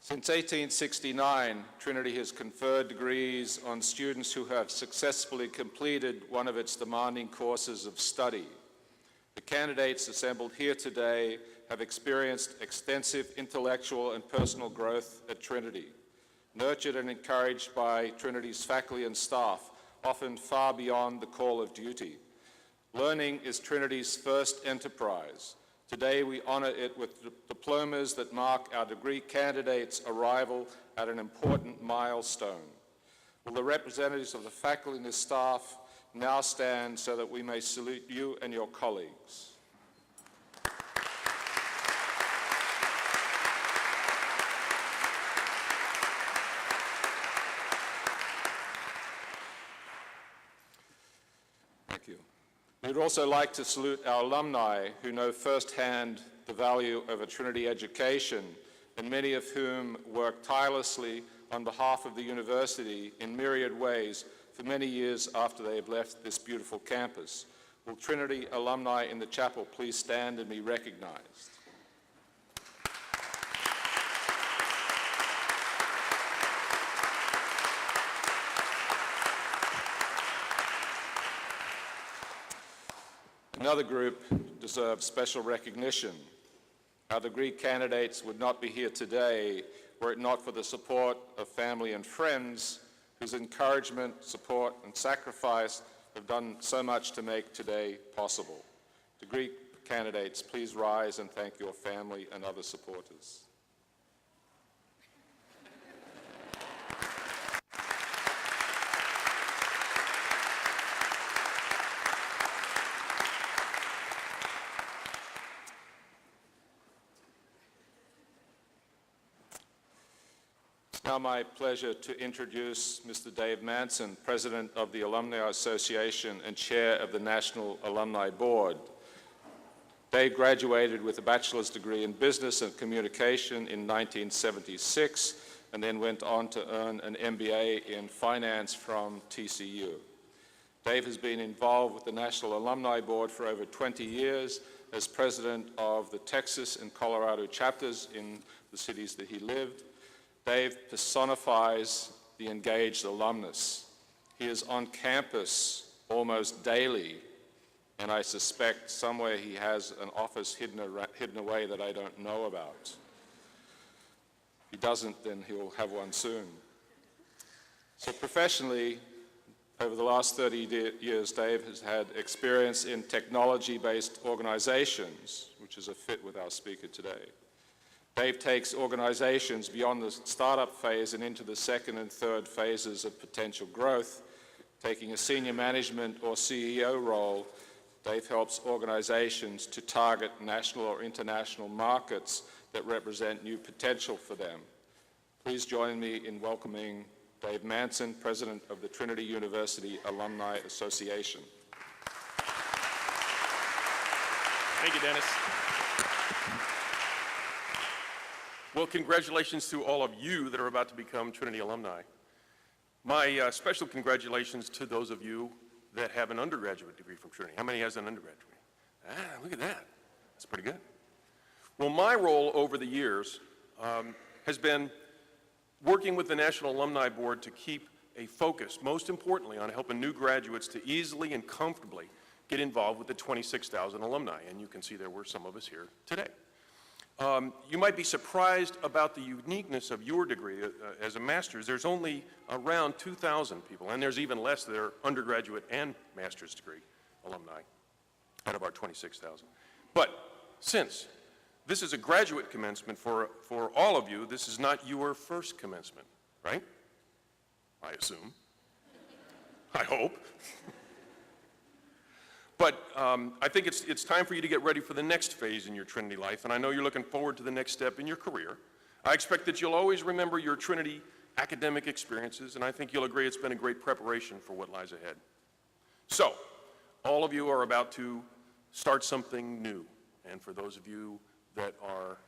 Since 1869, Trinity has conferred degrees on students who have successfully completed one of its demanding courses of study. The candidates assembled here today have experienced extensive intellectual and personal growth at Trinity, nurtured and encouraged by Trinity's faculty and staff, often far beyond the call of duty. Learning is Trinity's first enterprise. Today we honor it with diplomas that mark our degree candidates' arrival at an important milestone. Will the representatives of the faculty and the staff now stand so that we may salute you and your colleagues. Thank you. We'd also like to salute our alumni who know firsthand the value of a Trinity education, and many of whom work tirelessly on behalf of the university in myriad ways for many years after they have left this beautiful campus. Will Trinity alumni in the chapel please stand and be recognized? Another group deserves special recognition. Our degree candidates would not be here today were it not for the support of family and friends whose encouragement, support, and sacrifice have done so much to make today possible. Degree candidates, please rise and thank your family and other supporters. It's now my pleasure to introduce Mr. Dave Manson, President of the Alumni Association and Chair of the National Alumni Board. Dave graduated with a bachelor's degree in Business and Communication in 1976 and then went on to earn an MBA in Finance from TCU. Dave has been involved with the National Alumni Board for over 20 years as president of the Texas and Colorado chapters in the cities that he lived. Dave personifies the engaged alumnus. He is on campus almost daily, and I suspect somewhere he has an office hidden away that I don't know about. If he doesn't, then he'll have one soon. So professionally, over the last 30 years, Dave has had experience in technology-based organizations, which is a fit with our speaker today. Dave takes organizations beyond the startup phase and into the second and third phases of potential growth. Taking a senior management or CEO role, Dave helps organizations to target national or international markets that represent new potential for them. Please join me in welcoming Dave Manson, President of the Trinity University Alumni Association. Thank you, Dennis. Well, congratulations to all of you that are about to become Trinity alumni. My special congratulations to those of you that have an undergraduate degree from Trinity. How many has an undergraduate degree? Look at that. That's pretty good. Well, my role over the years has been working with the National Alumni Board to keep a focus, most importantly, on helping new graduates to easily and comfortably get involved with the 26,000 alumni. And you can see there were some of us here today. You might be surprised about the uniqueness of your degree as a master's. There's only around 2,000 people, and there's even less that are undergraduate and master's degree alumni out of our 26,000. But since this is a graduate commencement for all of you, this is not your first commencement, right? I assume. I hope. But I think it's time for you to get ready for the next phase in your Trinity life, and I know you're looking forward to the next step in your career. I expect that you'll always remember your Trinity academic experiences, and I think you'll agree it's been a great preparation for what lies ahead. So, all of you are about to start something new, and for those of you that are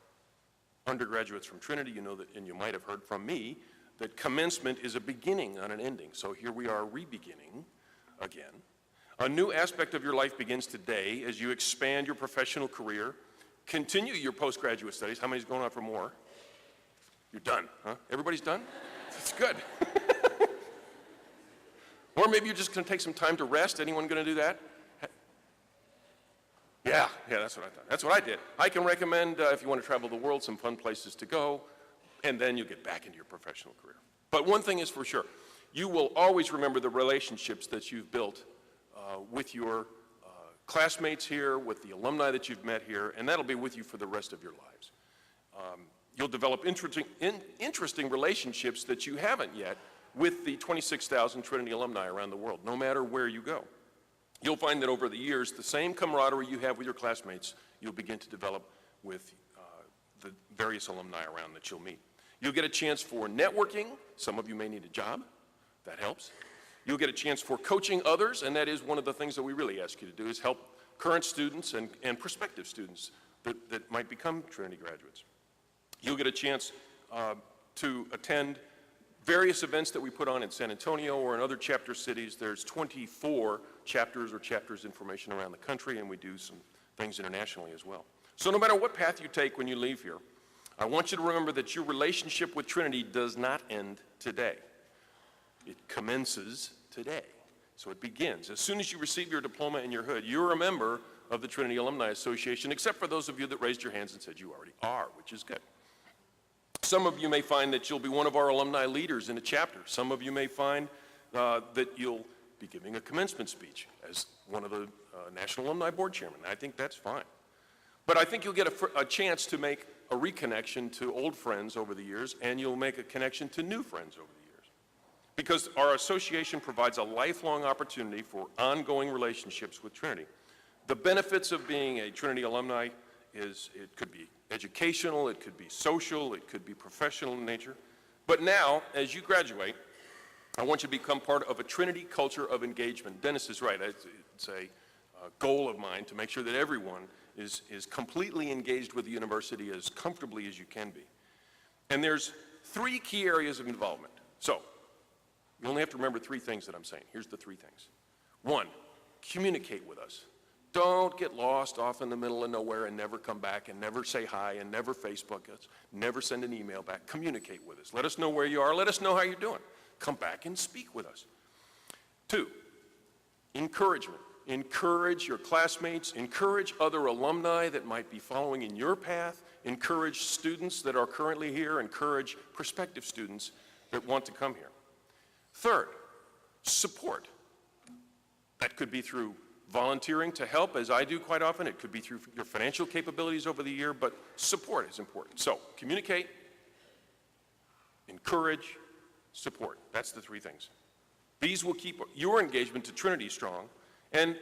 undergraduates from Trinity, you know that, and you might have heard from me, that commencement is a beginning on an ending. So here we are re-beginning again. A new aspect of your life begins today as you expand your professional career, continue your postgraduate studies. How many's going on for more? You're done, huh? Everybody's done? That's good. Or maybe you're just going to take some time to rest. Anyone going to do that? Yeah, that's what I thought. That's what I did. I can recommend, if you want to travel the world, some fun places to go, and then you'll get back into your professional career. But one thing is for sure, you will always remember the relationships that you've built with your classmates here, with the alumni that you've met here, and that'll be with you for the rest of your lives. You'll develop interesting relationships that you haven't yet with the 26,000 Trinity alumni around the world, no matter where you go. You'll find that over the years, the same camaraderie you have with your classmates, you'll begin to develop with the various alumni around that you'll meet. You'll get a chance for networking. Some of you may need a job. That helps. You'll get a chance for coaching others, and that is one of the things that we really ask you to do, is help current students and prospective students that might become Trinity graduates. You'll get a chance to attend various events that we put on in San Antonio or in other chapter cities. There's 24 chapters or chapters information around the country, and we do some things internationally as well. So no matter what path you take when you leave here, I want you to remember that your relationship with Trinity does not end today. It commences today. So it begins. As soon as you receive your diploma and your hood, you're a member of the Trinity Alumni Association, except for those of you that raised your hands and said you already are, which is good. Some of you may find that you'll be one of our alumni leaders in a chapter. Some of you may find that you'll be giving a commencement speech as one of the National Alumni Board Chairmen. I think that's fine. But I think you'll get a chance to make a reconnection to old friends over the years, and you'll make a connection to new friends over the years. Because our association provides a lifelong opportunity for ongoing relationships with Trinity. The benefits of being a Trinity alumni is it could be educational, it could be social, it could be professional in nature. But now, as you graduate, I want you to become part of a Trinity culture of engagement. Dennis is right. It's a goal of mine to make sure that everyone is completely engaged with the university as comfortably as you can be. And there's 3 key areas of involvement. So, you only have to remember 3 things that I'm saying. Here's the 3 things. 1, communicate with us. Don't get lost off in the middle of nowhere and never come back and never say hi and never Facebook us, never send an email back. Communicate with us. Let us know where you are. Let us know how you're doing. Come back and speak with us. 2, encouragement. Encourage your classmates. Encourage other alumni that might be following in your path. Encourage students that are currently here. Encourage prospective students that want to come here. 3rd, support. That could be through volunteering to help, as I do quite often. It could be through your financial capabilities over the year, but support is important. So, communicate, encourage, support. That's the 3 things. These will keep your engagement to Trinity strong, and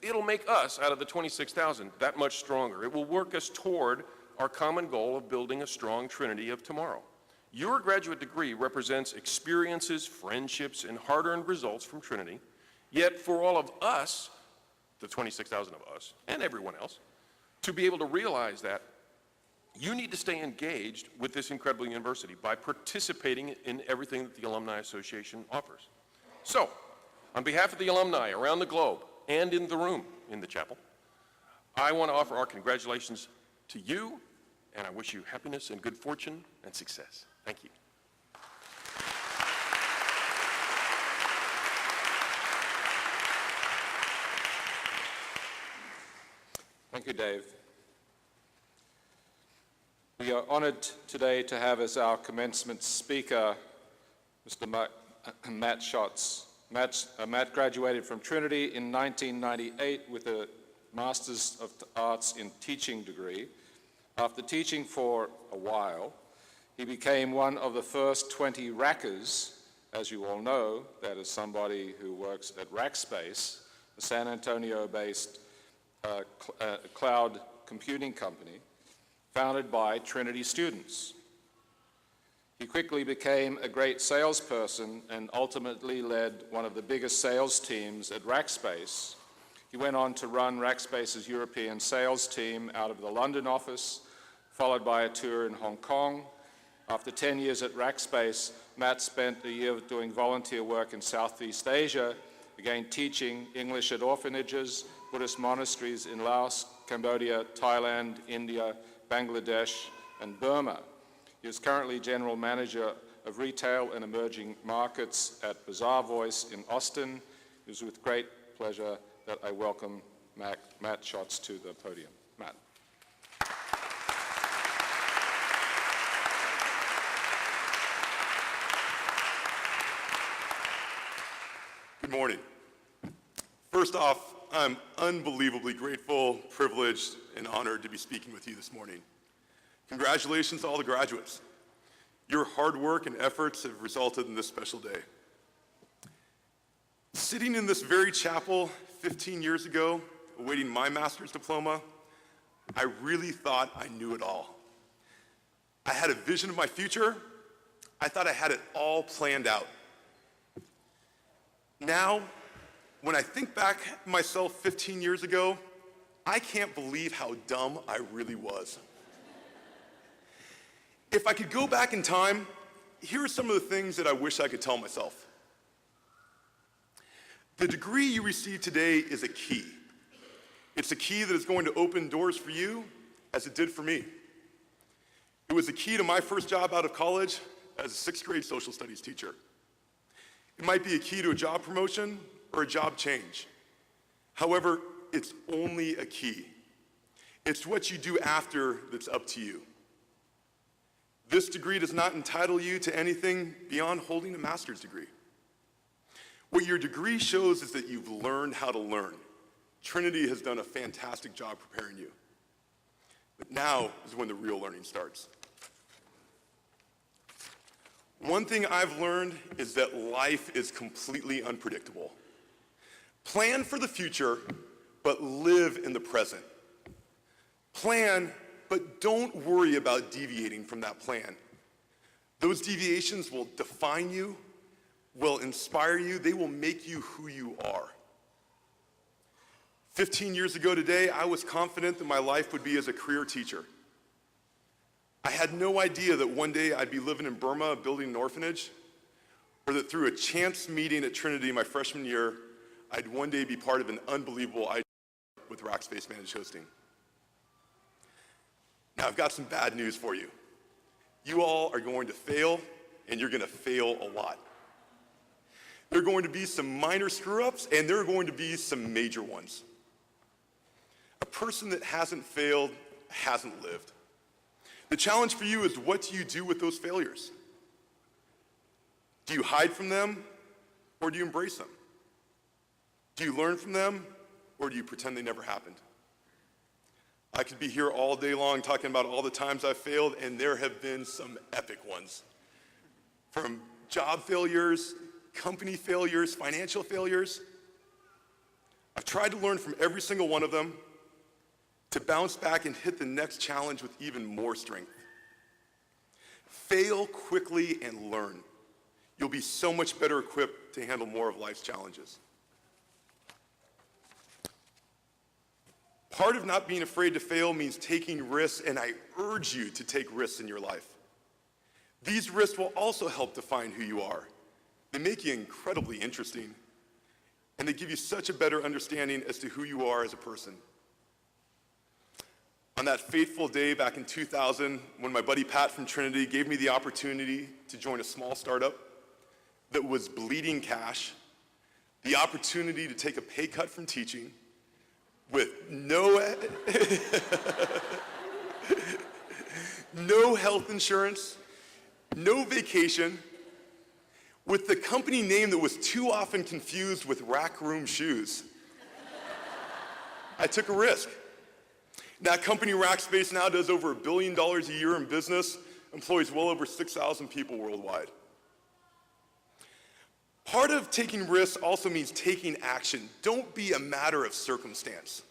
it'll make us, out of the 26,000, that much stronger. It will work us toward our common goal of building a strong Trinity of tomorrow. Your graduate degree represents experiences, friendships, and hard-earned results from Trinity, yet for all of us, the 26,000 of us, and everyone else, to be able to realize that, you need to stay engaged with this incredible university by participating in everything that the Alumni Association offers. So, on behalf of the alumni around the globe and in the room in the chapel, I want to offer our congratulations to you, and I wish you happiness and good fortune and success. Thank you. Thank you, Dave. We are honored today to have as our commencement speaker Mr. Matt Schatz. Matt graduated from Trinity in 1998 with a Master's of Arts in Teaching degree. After teaching for a while, he became one of the first 20 Rackers. As you all know, that is somebody who works at Rackspace, a San Antonio-based cloud computing company founded by Trinity students. He quickly became a great salesperson and ultimately led one of the biggest sales teams at Rackspace. He went on to run Rackspace's European sales team out of the London office, followed by a tour in Hong Kong. After 10 years at Rackspace, Matt spent a year doing volunteer work in Southeast Asia, again teaching English at orphanages, Buddhist monasteries in Laos, Cambodia, Thailand, India, Bangladesh, and Burma. He is currently General Manager of Retail and Emerging Markets at Bazaar Voice in Austin. It is with great pleasure that I welcome Matt Schatz to the podium. Matt. Good morning. First off, I'm unbelievably grateful, privileged, and honored to be speaking with you this morning. Congratulations to all the graduates. Your hard work and efforts have resulted in this special day. Sitting in this very chapel 15 years ago, awaiting my master's diploma, I really thought I knew it all. I had a vision of my future. I thought I had it all planned out. Now, when I think back at myself 15 years ago, I can't believe how dumb I really was. If I could go back in time, here are some of the things that I wish I could tell myself. The degree you receive today is a key. It's a key that is going to open doors for you as it did for me. It was the key to my first job out of college as a sixth grade social studies teacher. It might be a key to a job promotion or a job change. However, it's only a key. It's what you do after that's up to you. This degree does not entitle you to anything beyond holding a master's degree. What your degree shows is that you've learned how to learn. Trinity has done a fantastic job preparing you. But now is when the real learning starts. One thing I've learned is that life is completely unpredictable. Plan for the future, but live in the present. Plan, but don't worry about deviating from that plan. Those deviations will define you, will inspire you, they will make you who you are. 15 years ago today, I was confident that my life would be as a career teacher. I had no idea that one day I'd be living in Burma building an orphanage, or that through a chance meeting at Trinity my freshman year, I'd one day be part of an unbelievable idea with Rackspace Managed Hosting. Now I've got some bad news for you. You all are going to fail, and you're going to fail a lot. There are going to be some minor screw-ups, and there are going to be some major ones. A person that hasn't failed hasn't lived. The challenge for you is, what do you do with those failures? Do you hide from them, or do you embrace them? Do you learn from them, or do you pretend they never happened? I could be here all day long talking about all the times I've failed, and there have been some epic ones. From job failures, company failures, financial failures. I've tried to learn from every single one of them, to bounce back and hit the next challenge with even more strength. Fail quickly and learn. You'll be so much better equipped to handle more of life's challenges. Part of not being afraid to fail means taking risks, and I urge you to take risks in your life. These risks will also help define who you are. They make you incredibly interesting, and they give you such a better understanding as to who you are as a person. On that fateful day back in 2000, when my buddy Pat from Trinity gave me the opportunity to join a small startup that was bleeding cash, the opportunity to take a pay cut from teaching with no health insurance, no vacation, with the company name that was too often confused with rack room shoes. I took a risk. That company, Rackspace, now does over $1 billion a year in business, employs well over 6,000 people worldwide. Part of taking risks also means taking action. Don't be a matter of circumstance.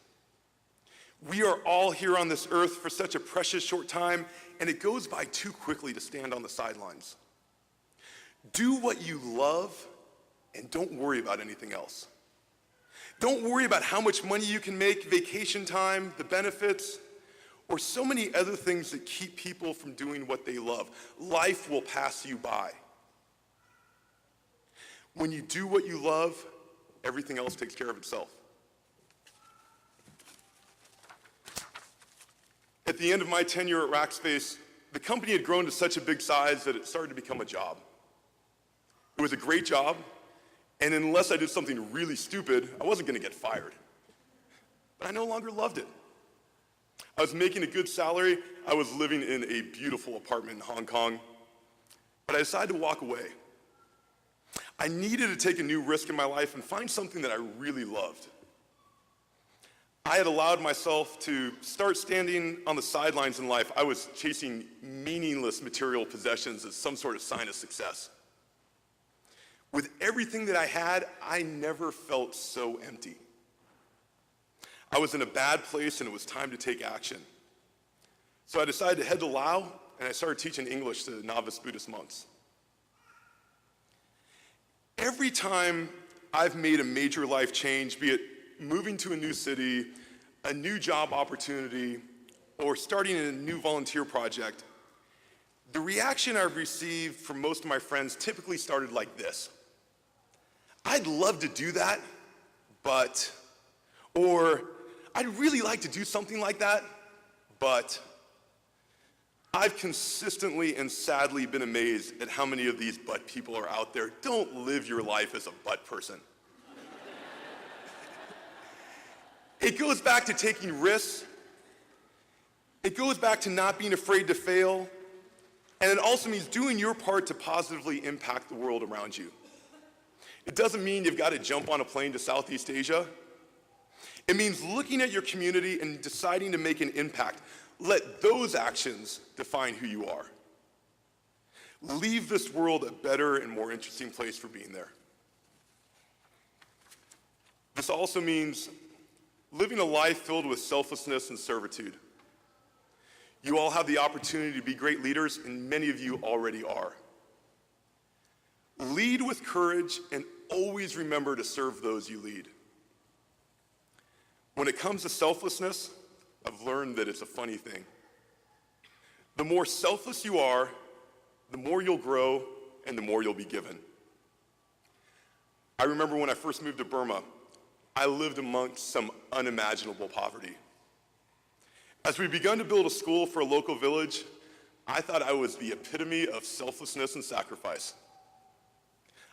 We are all here on this earth for such a precious short time, and it goes by too quickly to stand on the sidelines. Do what you love, and don't worry about anything else. Don't worry about how much money you can make, vacation time, the benefits, or so many other things that keep people from doing what they love. Life will pass you by. When you do what you love, everything else takes care of itself. At the end of my tenure at Rackspace, the company had grown to such a big size that it started to become a job. It was a great job, and unless I did something really stupid, I wasn't going to get fired. But I no longer loved it. I was making a good salary. I was living in a beautiful apartment in Hong Kong. But I decided to walk away. I needed to take a new risk in my life and find something that I really loved. I had allowed myself to start standing on the sidelines in life. I was chasing meaningless material possessions as some sort of sign of success. With everything that I had, I never felt so empty. I was in a bad place and it was time to take action. So I decided to head to Laos and I started teaching English to novice Buddhist monks. Every time I've made a major life change, be it moving to a new city, a new job opportunity, or starting a new volunteer project, the reaction I've received from most of my friends typically started like this. I'd love to do that, but, or I'd really like to do something like that, but I've consistently and sadly been amazed at how many of these but people are out there. Don't live your life as a but person. It goes back to taking risks. It goes back to not being afraid to fail. And it also means doing your part to positively impact the world around you. It doesn't mean you've got to jump on a plane to Southeast Asia. It means looking at your community and deciding to make an impact. Let those actions define who you are. Leave this world a better and more interesting place for being there. This also means living a life filled with selflessness and servitude. You all have the opportunity to be great leaders, and many of you already are. Lead with courage and always remember to serve those you lead. When it comes to selflessness, I've learned that it's a funny thing. The more selfless you are, the more you'll grow and the more you'll be given. I remember when I first moved to Burma, I lived amongst some unimaginable poverty. As we began to build a school for a local village, I thought I was the epitome of selflessness and sacrifice.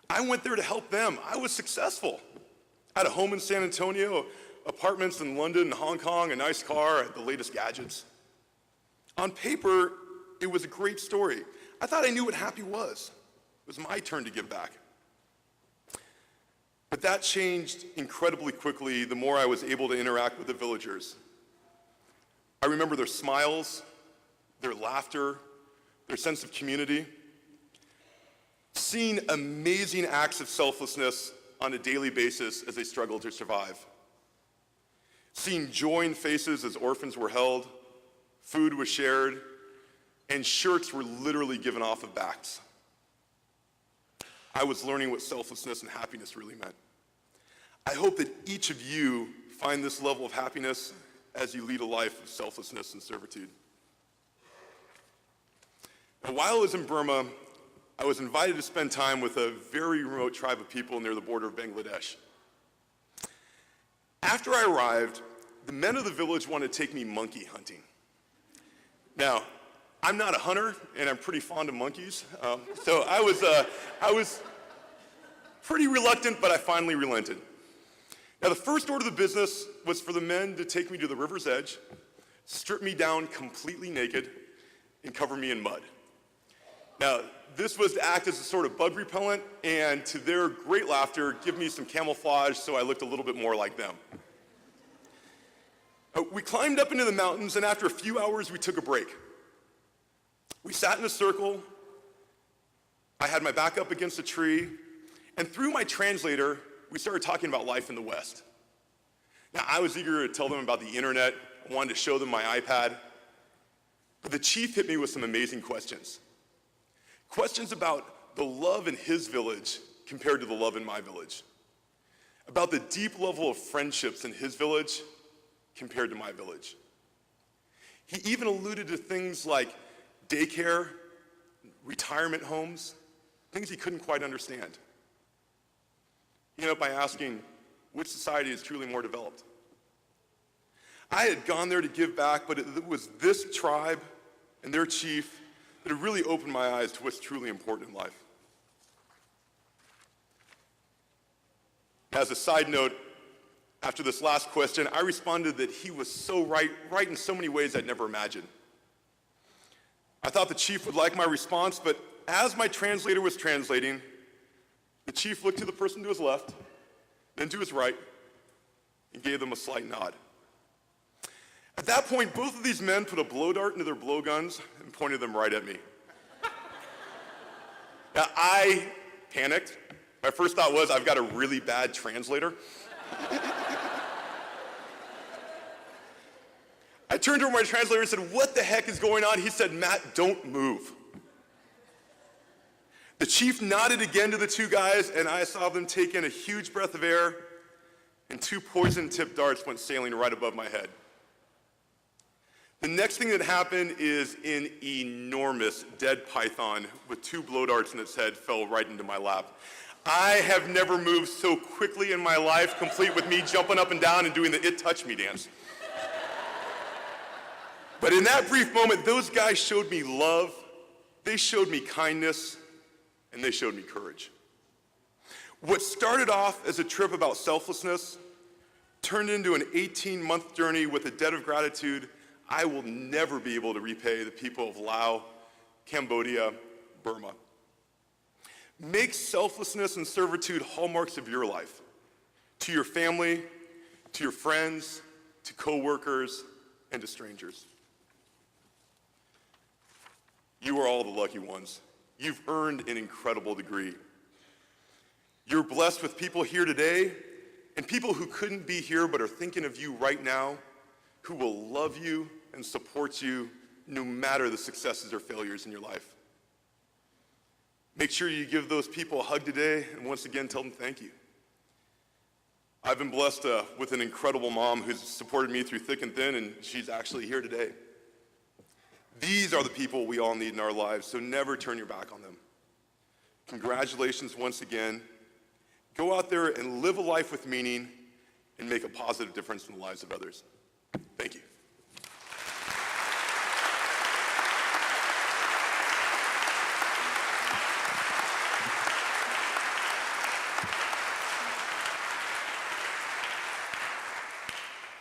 I went there to help them. I was successful. I had a home in San Antonio, apartments in London and Hong Kong, a nice car, the latest gadgets. On paper, it was a great story. I thought I knew what happy was. It was my turn to give back. But that changed incredibly quickly the more I was able to interact with the villagers. I remember their smiles, their laughter, their sense of community. Seeing amazing acts of selflessness on a daily basis as they struggled to survive. Seeing joy in faces as orphans were held, food was shared, and shirts were literally given off of backs. I was learning what selflessness and happiness really meant. I hope that each of you find this level of happiness as you lead a life of selflessness and servitude. Now, while I was in Burma, I was invited to spend time with a very remote tribe of people near the border of Bangladesh. After I arrived, the men of the village wanted to take me monkey hunting. Now, I'm not a hunter, and I'm pretty fond of monkeys, so I was pretty reluctant, but I finally relented. Now, the first order of the business was for the men to take me to the river's edge, strip me down completely naked, and cover me in mud. Now, this was to act as a sort of bug repellent, and to their great laughter, give me some camouflage so I looked a little bit more like them. We climbed up into the mountains, and after a few hours, we took a break. We sat in a circle. I had my back up against a tree, and through my translator, we started talking about life in the West. Now, I was eager to tell them about the internet. I wanted to show them my iPad. But the chief hit me with some amazing questions. Questions about the love in his village compared to the love in my village. About the deep level of friendships in his village compared to my village. He even alluded to things like daycare, retirement homes, things he couldn't quite understand. He ended up by asking, which society is truly more developed? I had gone there to give back, but it was this tribe and their chief that have really opened my eyes to what's truly important in life. As a side note, after this last question, I responded that he was so right in so many ways I'd never imagined. I thought the chief would like my response, but as my translator was translating, the chief looked to the person to his left, then to his right, and gave them a slight nod. At that point, both of these men put a blow dart into their blowguns and pointed them right at me. Now, I panicked. My first thought was, I've got a really bad translator. I turned to my translator and said, "What the heck is going on?" He said, "Matt, don't move." The chief nodded again to the two guys, and I saw them take in a huge breath of air, and two poison-tipped darts went sailing right above my head. The next thing that happened is an enormous dead python with two blow darts in its head fell right into my lap. I have never moved so quickly in my life, complete with me jumping up and down and doing the "It Touched Me" dance. But in that brief moment, those guys showed me love, they showed me kindness, and they showed me courage. What started off as a trip about selflessness turned into an 18-month journey with a debt of gratitude I will never be able to repay the people of Laos, Cambodia, Burma. Make selflessness and servitude hallmarks of your life, to your family, to your friends, to coworkers, and to strangers. You are all the lucky ones. You've earned an incredible degree. You're blessed with people here today and people who couldn't be here but are thinking of you right now, who will love you and support you no matter the successes or failures in your life. Make sure you give those people a hug today and once again tell them thank you. I've been blessed with an incredible mom who's supported me through thick and thin, and she's actually here today. These are the people we all need in our lives, so never turn your back on them. Congratulations once again. Go out there and live a life with meaning and make a positive difference in the lives of others. Thank you.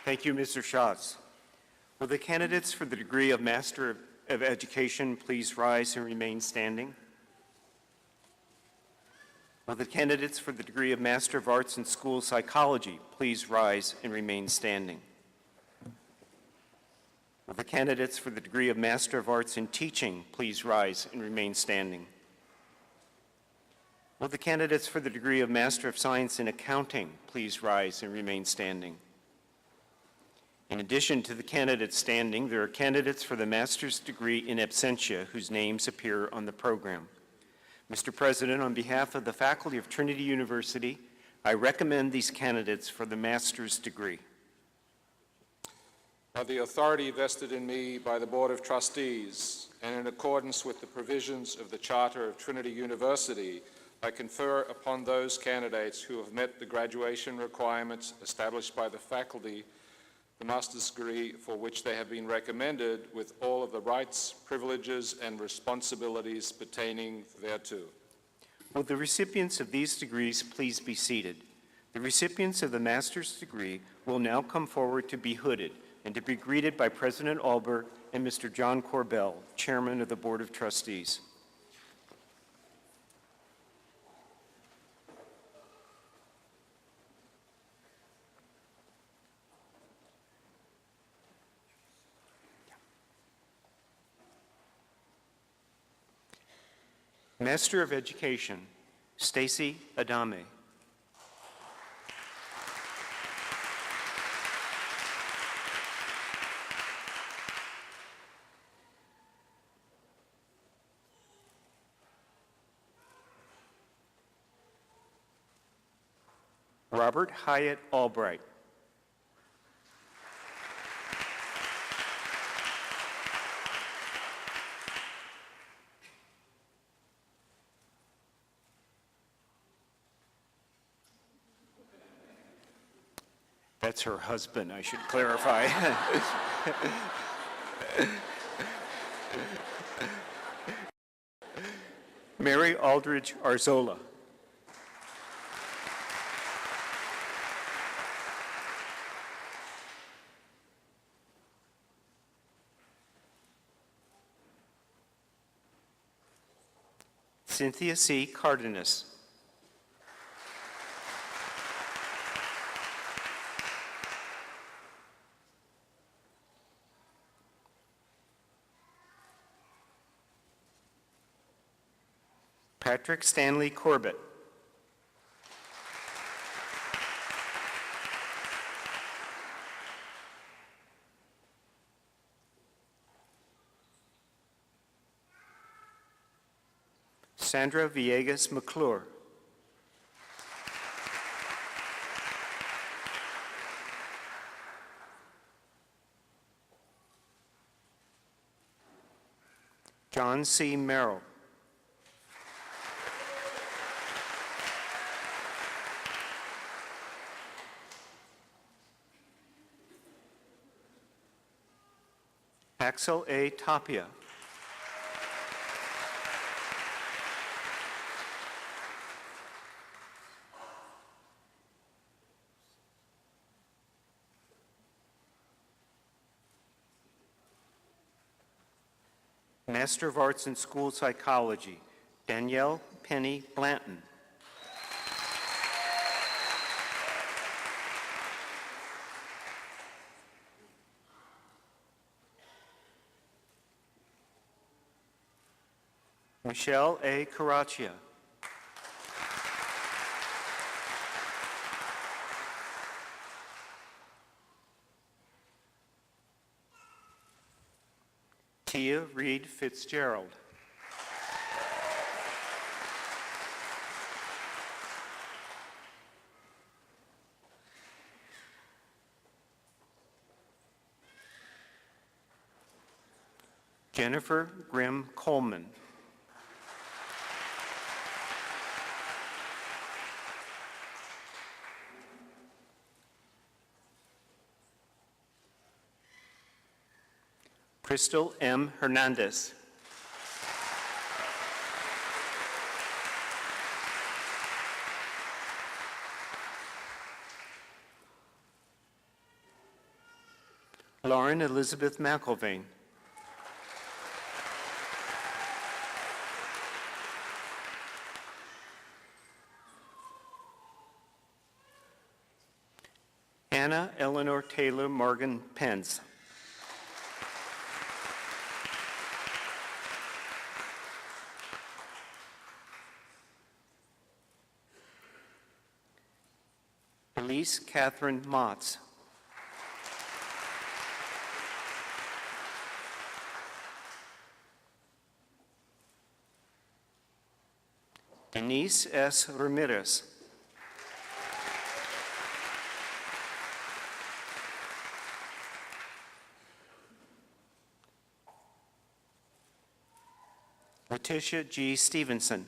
Thank you, Mr. Schatz. Will the candidates for the degree of Master of Education please rise and remain standing? Will the candidates for the degree of Master of Arts in School Psychology please rise and remain standing? Will the candidates for the degree of Master of Arts in Teaching please rise and remain standing? Will the candidates for the degree of Master of Science in Accounting please rise and remain standing? In addition to the candidates standing, there are candidates for the master's degree in absentia whose names appear on the program. Mr. President, on behalf of the faculty of Trinity University, I recommend these candidates for the master's degree. By the authority vested in me by the Board of Trustees and in accordance with the provisions of the Charter of Trinity University, I confer upon those candidates who have met the graduation requirements established by the faculty the master's degree for which they have been recommended, with all of the rights, privileges, and responsibilities pertaining thereto. Will the recipients of these degrees please be seated? The recipients of the master's degree will now come forward to be hooded and to be greeted by President Albert and Mr. John Corbell, Chairman of the Board of Trustees. Master of Education, Stacy Adame. Robert Hyatt Albright. That's her husband, I should clarify. Mary Aldridge Arzola. Cynthia C. Cardenas. Patrick Stanley Corbett. Sandra Villegas McClure. John C. Merrill. Axel A. Tapia. Master of Arts in School Psychology, Danielle Penny Blanton. Michelle A. Caraccia. Tia Reed Fitzgerald. Jennifer Grimm Coleman. Crystal M. Hernandez. Lauren Elizabeth McIlvain. Anna Eleanor Taylor Morgan Pence. Elise Catherine Motz. Denise S. Ramirez. Letitia G. Stevenson.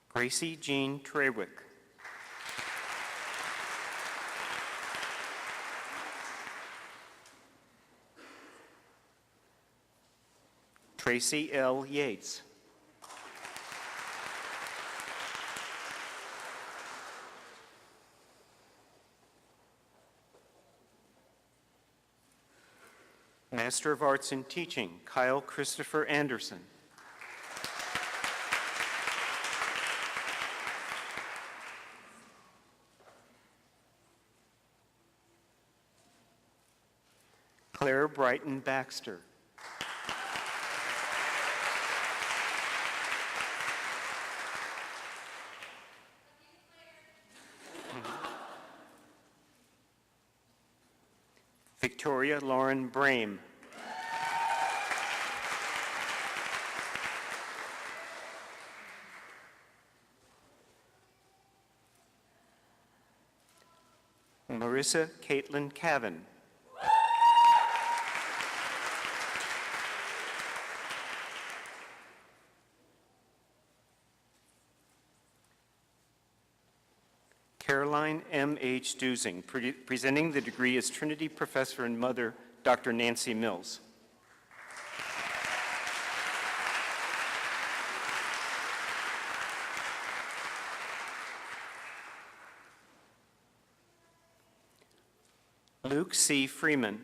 Gracie Jean Trewick. Tracy L. Yates. Master of Arts in Teaching, Kyle Christopher Anderson. Claire Brighton Baxter. Victoria Lauren Brame. Marissa Caitlin Cavan. Caroline M.H. Dusing, presenting the degree as Trinity Professor and Mother, Dr. Nancy Mills. Luke C. Freeman.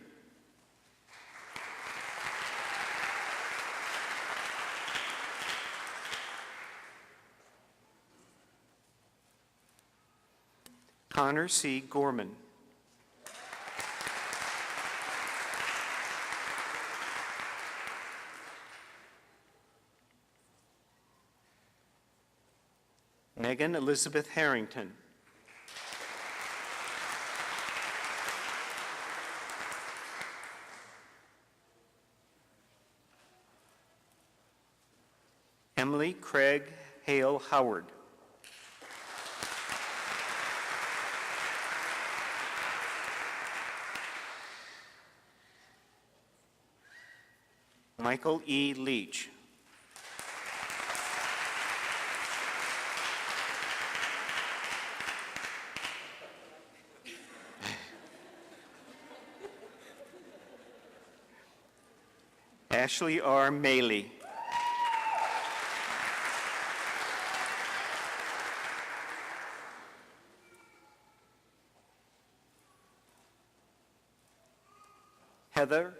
Connor C. Gorman. Megan Elizabeth Harrington. Emily Craig Hale Howard. Michael E. Leach. Ashley R. Maley.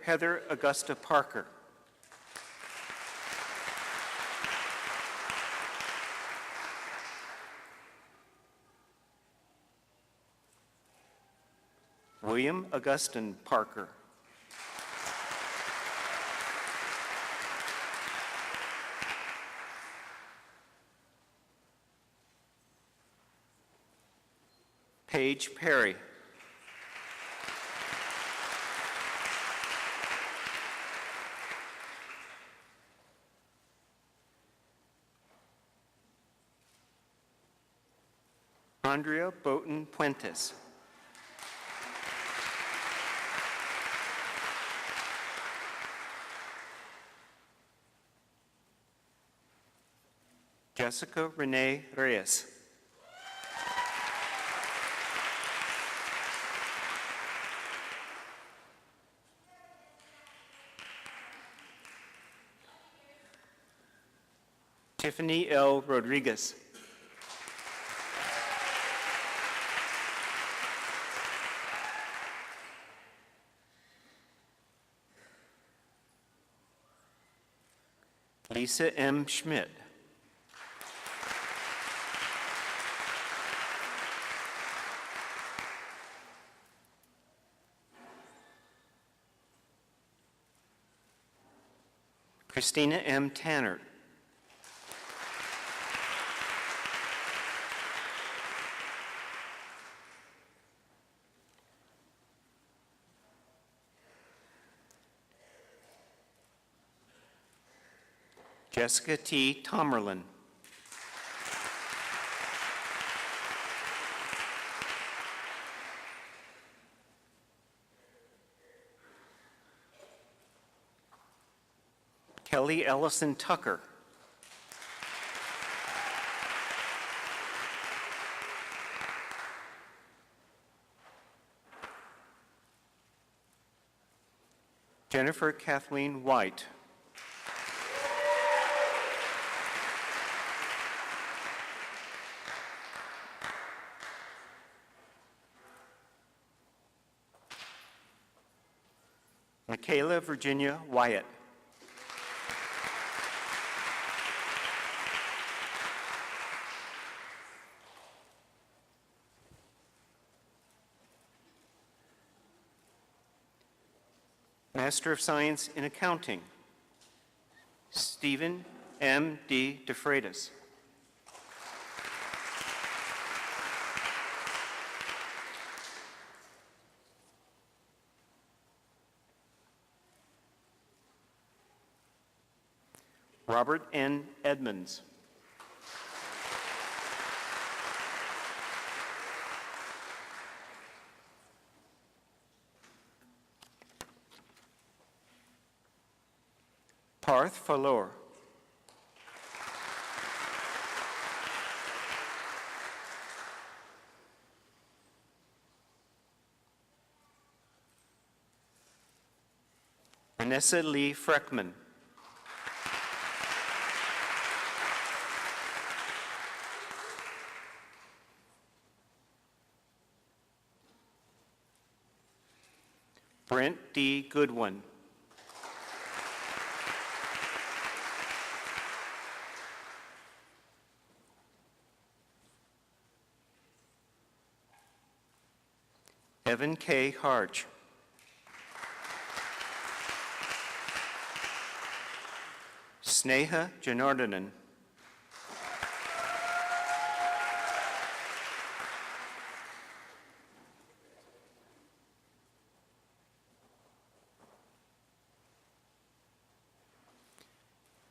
Heather Augusta Parker. William Augustine Parker. Paige Perry. Andrea Boughton Puentes. Jessica Renee Reyes. Tiffany L. Rodriguez. Lisa M. Schmidt. Christina M. Tanner. Jessica T. Tomerlin. Kelly Ellison Tucker. Jennifer Kathleen White. Michaela Virginia Wyatt. Master of Science in Accounting, Stephen M. D. DeFreitas. Robert N. Edmonds. Parth Falor. Vanessa Lee Freckman. Brent D. Goodwin. Evan K. Harch. Sneha Janardanan.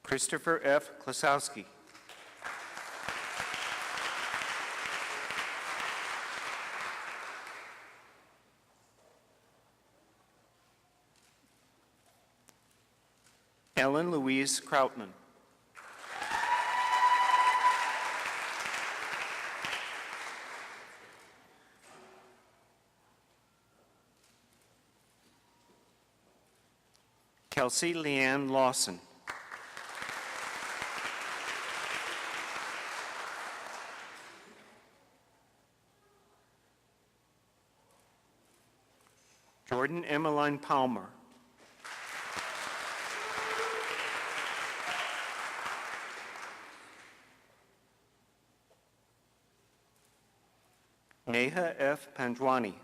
Christopher F. Klasowski. Ellen Louise Krautman. Kelsey Leanne Lawson. Jordan Emmeline Palmer. Neha F. Panjwani.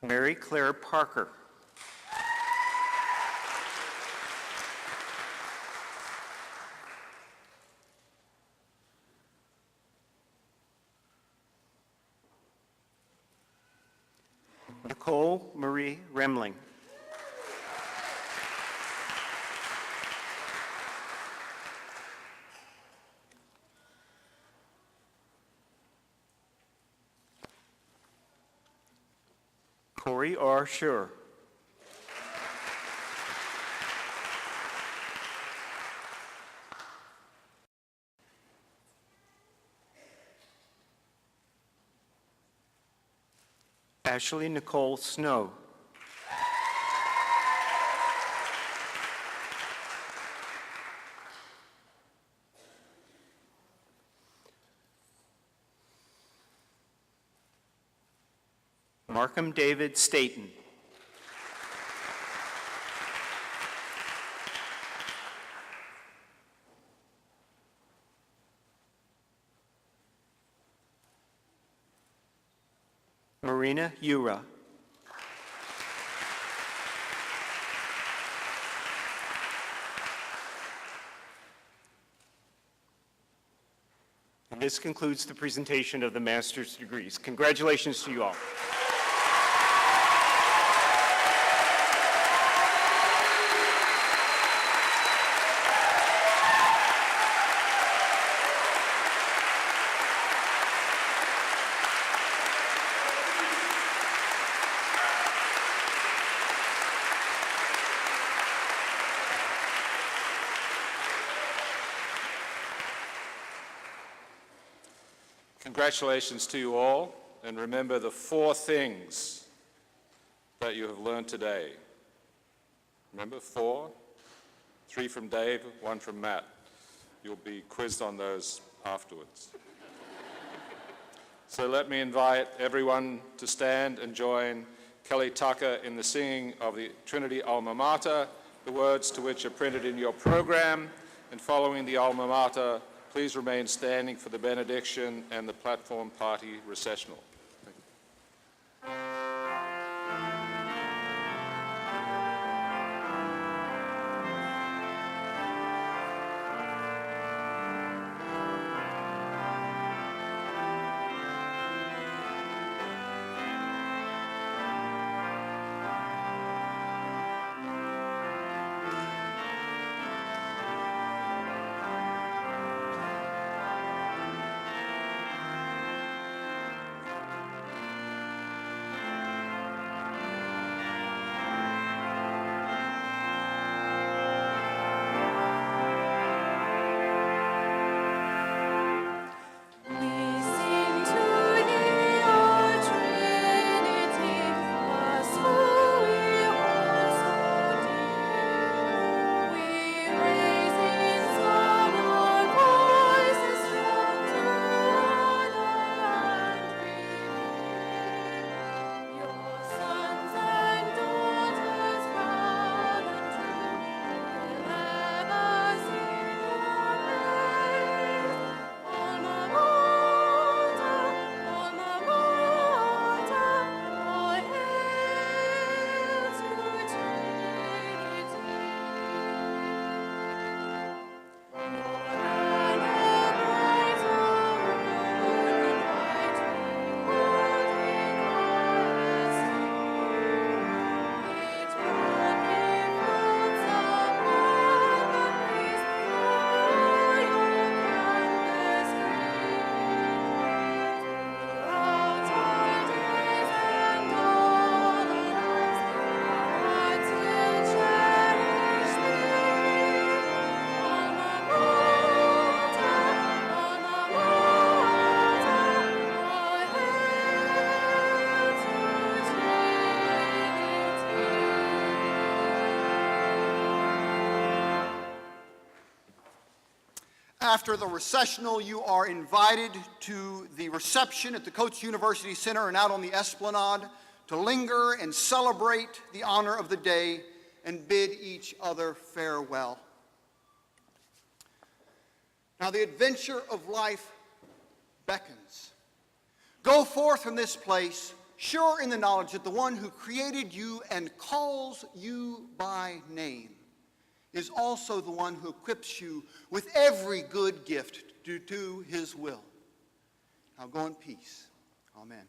Mary Claire Parker. Nicole Marie Remling. Corey R. Schur. Ashley Nicole Snow. Markham David Staten. Marina Ura. And this concludes the presentation of the master's degrees. Congratulations to you all. Congratulations to you all, and remember the 4 things that you have learned today. Remember 4? 3 from Dave, 1 from Matt. You'll be quizzed on those afterwards. So let me invite everyone to stand and join Kelly Tucker in the singing of the Trinity Alma Mater, the words to which are printed in your program. And following the Alma Mater, please remain standing for the benediction and the platform party recessional. Thank you. after the recessional, you are invited to the reception at the Coates University Center and out on the Esplanade to linger and celebrate the honor of the day and bid each other farewell. Now the adventure of life beckons. Go forth from this place, sure in the knowledge that the one who created you and calls you by name is also the one who equips you with every good gift to do his will. Now go in peace. Amen.